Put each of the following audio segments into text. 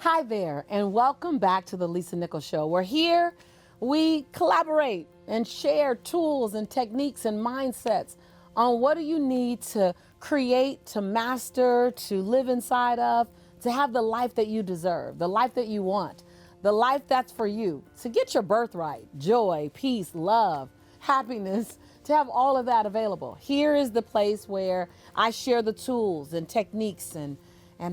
Hi there, and welcome back to the Lisa Nichols Show. We're here, we collaborate and share tools and techniques and mindsets on what do you need to create, to master, to live inside of, to have the life that you deserve, the life that you want, the life that's for you, to get your birthright, joy, peace, love, happiness, to have all of that available. Here is the place where I share the tools and techniques and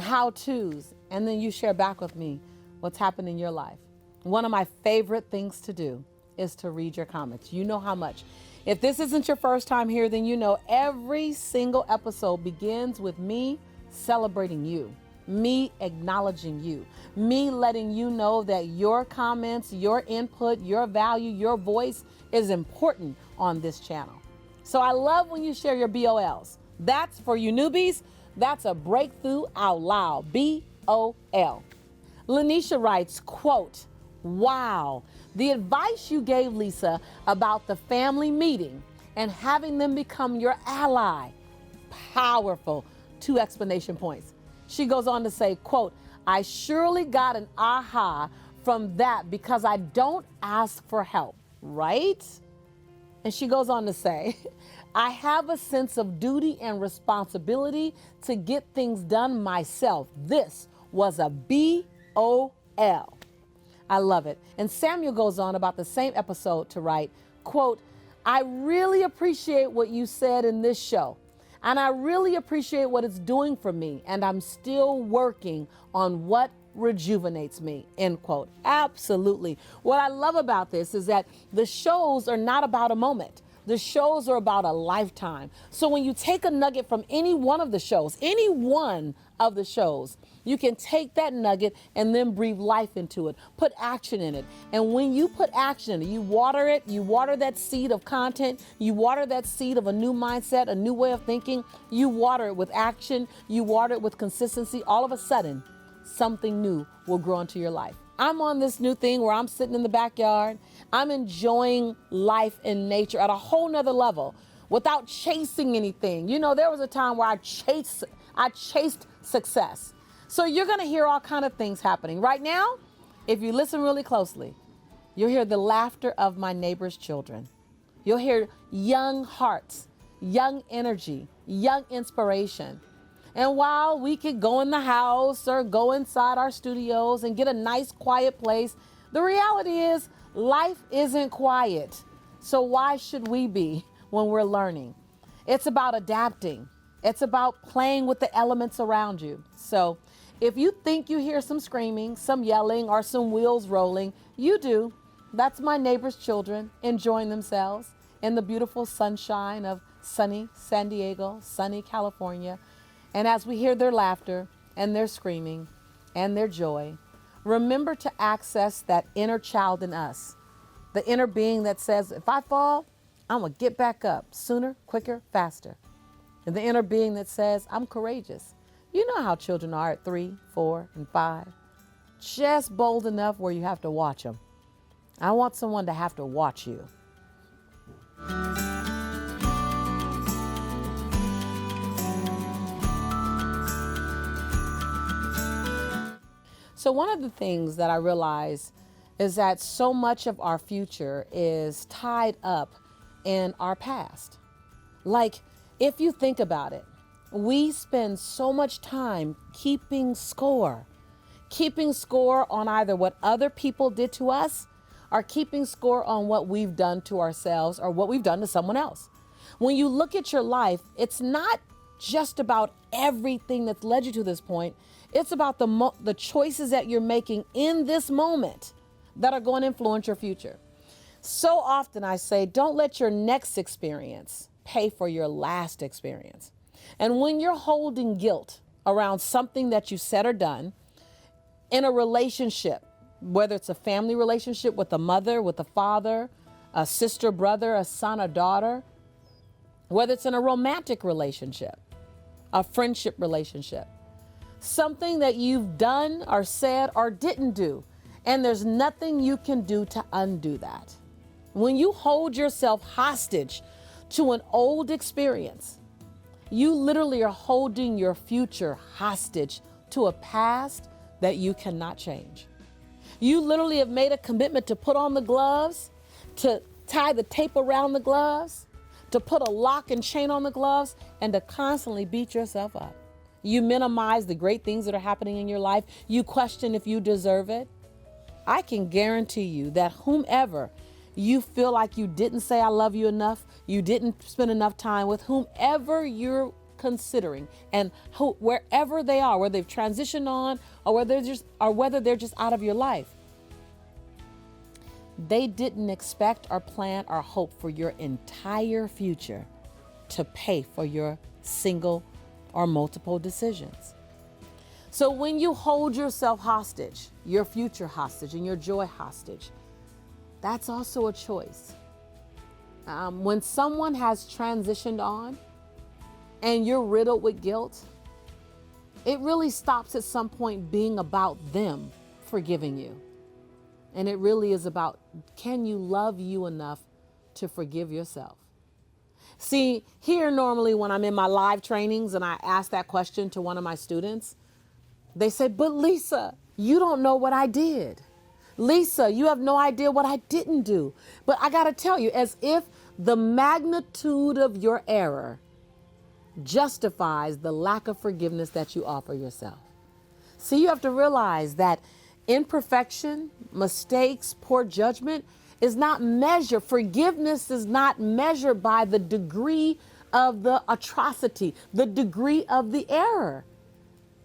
how-tos, and then you share back with me what's happened in your life. One of my favorite things to do is to read your comments. You know how much. If this isn't your first time here, then you know every single episode begins with me celebrating you, me acknowledging you, me letting you know that your comments, your input, your value, your voice is important on this channel. So I love when you share your BOLs. That's for you newbies. That's a breakthrough out loud, BOL. Lanisha writes, quote, wow, the advice you gave Lisa about the family meeting and having them become your ally, powerful, 2 exclamation points. She goes on to say, quote, I surely got an aha from that because I don't ask for help, right? And she goes on to say, I have a sense of duty and responsibility to get things done myself. This was a BOL. I love it. And Samuel goes on about the same episode to write, quote, I really appreciate what you said in this show. And I really appreciate what it's doing for me. And I'm still working on what rejuvenates me, end quote. Absolutely. What I love about this is that the shows are not about a moment. The shows are about a lifetime. So when you take a nugget from any one of the shows, you can take that nugget and then breathe life into it, put action in it. And when you put action in it, you water that seed of content, you water that seed of a new mindset, a new way of thinking, you water it with action, you water it with consistency, all of a sudden, something new will grow into your life. I'm on this new thing where I'm sitting in the backyard. I'm enjoying life in nature at a whole nother level without chasing anything. You know, there was a time where I chased success. So you're going to hear all kind of things happening. Right now, if you listen really closely, you'll hear the laughter of my neighbor's children. You'll hear young hearts, young energy, young inspiration. And while we could go in the house or go inside our studios and get a nice quiet place, the reality is life isn't quiet. So why should we be when we're learning? It's about adapting. It's about playing with the elements around you. So if you think you hear some screaming, some yelling, or some wheels rolling, you do. That's my neighbor's children enjoying themselves in the beautiful sunshine of sunny San Diego, sunny California. And as we hear their laughter and their screaming and their joy, remember to access that inner child in us, the inner being that says, if I fall, I'm going to get back up sooner, quicker, faster. And the inner being that says, I'm courageous. You know how children are at 3, 4, and 5. Just bold enough where you have to watch them. I want someone to have to watch you. So one of the things that I realize is that so much of our future is tied up in our past. Like, if you think about it, we spend so much time keeping score on either what other people did to us or keeping score on what we've done to ourselves or what we've done to someone else. When you look at your life, it's not just about everything that's led you to this point. It's about the choices that you're making in this moment that are going to influence your future. So often I say, don't let your next experience pay for your last experience. And when you're holding guilt around something that you said or done in a relationship, whether it's a family relationship with a mother, with a father, a sister, brother, a son, a daughter, whether it's in a romantic relationship, a friendship relationship, something that you've done or said or didn't do, and there's nothing you can do to undo that. When you hold yourself hostage to an old experience. You literally are holding your future hostage to a past that you cannot change. You literally have made a commitment to put on the gloves, to tie the tape around the gloves, to put a lock and chain on the gloves, and to constantly beat yourself up. You minimize the great things that are happening in your life. You question if you deserve it. I can guarantee you that whomever you feel like you didn't say I love you enough, you didn't spend enough time with, whomever you're considering, and wherever they are, whether they've transitioned on or whether they're just out of your life, they didn't expect or plan or hope for your entire future to pay for your single or multiple decisions. So when you hold yourself hostage, your future hostage, and your joy hostage, that's also a choice. When someone has transitioned on and you're riddled with guilt, it really stops at some point being about them forgiving you. And it really is about, can you love you enough to forgive yourself? See, here normally when I'm in my live trainings and I ask that question to one of my students, they say, but Lisa, you don't know what I did. Lisa, you have no idea what I didn't do. But I got to tell you, as if the magnitude of your error justifies the lack of forgiveness that you offer yourself. See, you have to realize that imperfection, mistakes, poor judgment is not measured. Forgiveness is not measured by the degree of the atrocity, the degree of the error.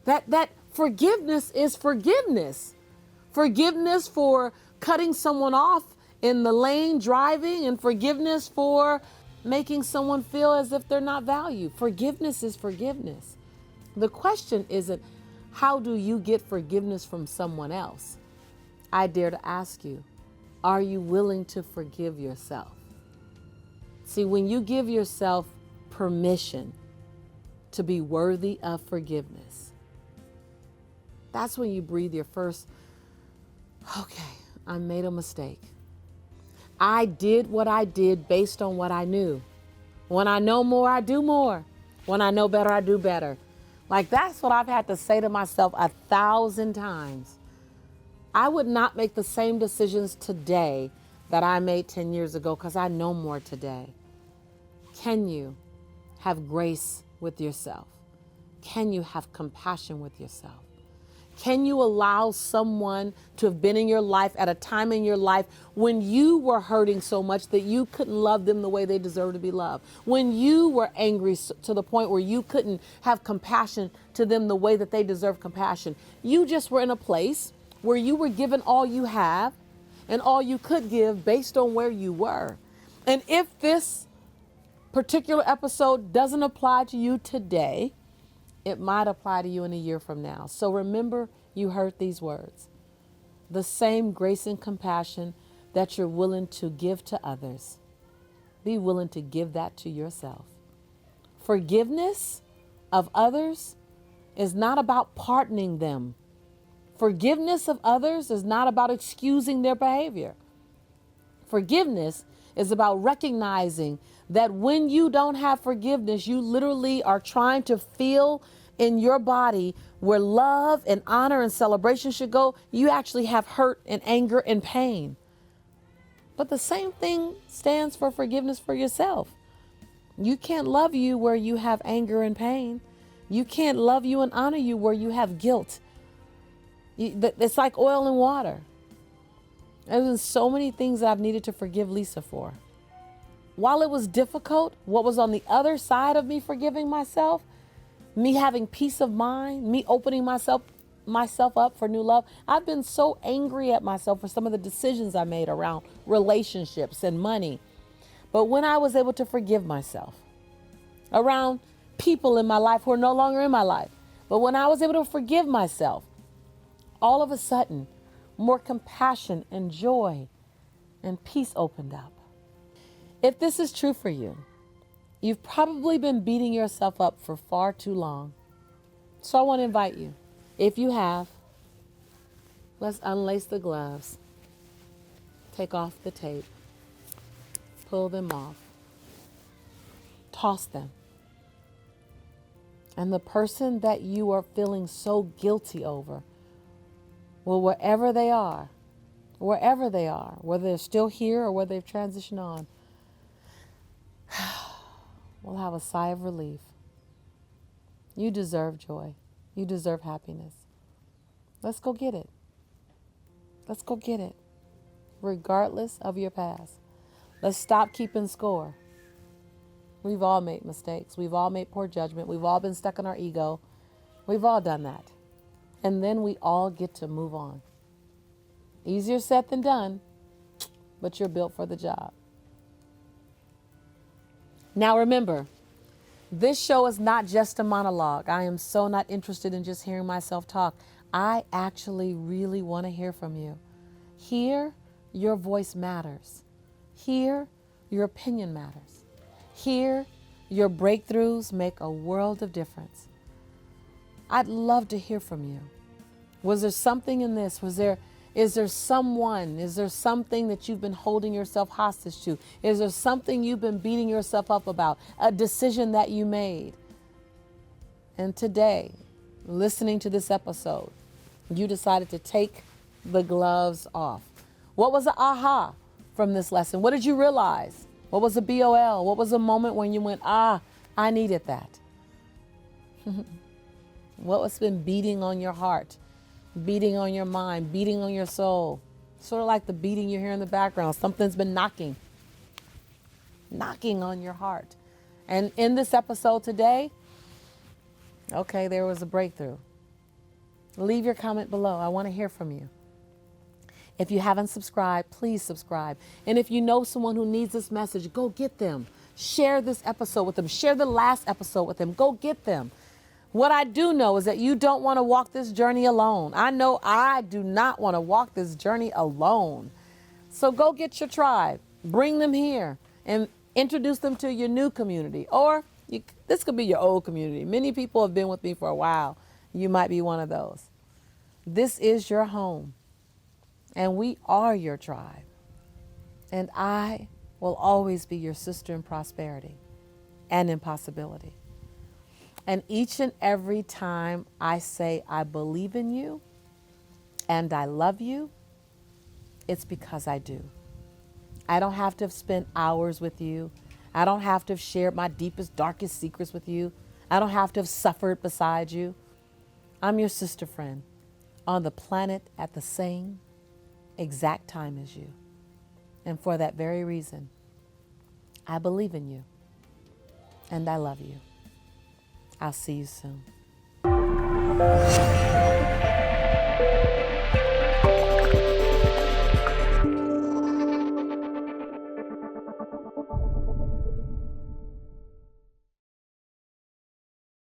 That forgiveness is forgiveness. Forgiveness for cutting someone off in the lane driving, and forgiveness for making someone feel as if they're not valued. Forgiveness is forgiveness. The question isn't, how do you get forgiveness from someone else? I dare to ask you, are you willing to forgive yourself? See, when you give yourself permission to be worthy of forgiveness, that's when you breathe your first, okay, I made a mistake. I did what I did based on what I knew. When I know more, I do more. When I know better, I do better. Like, that's what I've had to say to myself 1,000 times. I would not make the same decisions today that I made 10 years ago because I know more today. Can you have grace with yourself? Can you have compassion with yourself? Can you allow someone to have been in your life at a time in your life when you were hurting so much that you couldn't love them the way they deserve to be loved? When you were angry to the point where you couldn't have compassion to them the way that they deserve compassion? You just were in a place where you were given all you have and all you could give based on where you were. And if this particular episode doesn't apply to you today, it might apply to you in a year from now. So remember, you heard these words. The same grace and compassion that you're willing to give to others, be willing to give that to yourself. Forgiveness of others is not about pardoning them. Forgiveness of others is not about excusing their behavior. Forgiveness is about recognizing that when you don't have forgiveness, you literally are trying to feel in your body where love and honor and celebration should go. You actually have hurt and anger and pain. But the same thing stands for forgiveness for yourself. You can't love you where you have anger and pain. You can't love you and honor you where you have guilt. It's like oil and water. There's been so many things that I've needed to forgive Lisa for. While it was difficult, what was on the other side of me forgiving myself, me having peace of mind, me opening myself up for new love, I've been so angry at myself for some of the decisions I made around relationships and money. But when I was able to forgive myself around people in my life who are no longer in my life, but when I was able to forgive myself, all of a sudden, more compassion and joy and peace opened up. If this is true for you, you've probably been beating yourself up for far too long. So I want to invite you, if you have, let's unlace the gloves, take off the tape, pull them off, toss them. And the person that you are feeling so guilty over, well, wherever they are, whether they're still here or whether they've transitioned on, will have a sigh of relief. You deserve joy. You deserve happiness. Let's go get it. Let's go get it, regardless of your past. Let's stop keeping score. We've all made mistakes. We've all made poor judgment. We've all been stuck in our ego. We've all done that. And then we all get to move on. Easier said than done, but you're built for the job. Now remember, this show is not just a monologue. I am so not interested in just hearing myself talk. I actually really want to hear from you. Here, your voice matters. Here, your opinion matters. Here, your breakthroughs make a world of difference. I'd love to hear from you. Was there something in this? Is there something that you've been holding yourself hostage to? Is there something you've been beating yourself up about? A decision that you made? And today, listening to this episode, you decided to take the gloves off. What was the aha from this lesson? What did you realize? What was the BOL? What was the moment when you went, I needed that? What has been beating on your heart, beating on your mind, beating on your soul? Sort of like the beating you hear in the background. Something's been knocking on your heart. And in this episode today, okay, there was a breakthrough. Leave your comment below. I want to hear from you. If you haven't subscribed, please subscribe. And if you know someone who needs this message, go get them. Share this episode with them. Share the last episode with them. Go get them. What I do know is that you don't want to walk this journey alone. I know I do not want to walk this journey alone. So go get your tribe. Bring them here and introduce them to your new community. Or this could be your old community. Many people have been with me for a while. You might be one of those. This is your home. And we are your tribe. And I will always be your sister in prosperity and in possibility. And each and every time I say I believe in you and I love you, it's because I do. I don't have to have spent hours with you. I don't have to have shared my deepest, darkest secrets with you. I don't have to have suffered beside you. I'm your sister friend on the planet at the same exact time as you. And for that very reason, I believe in you and I love you. I'll see you soon.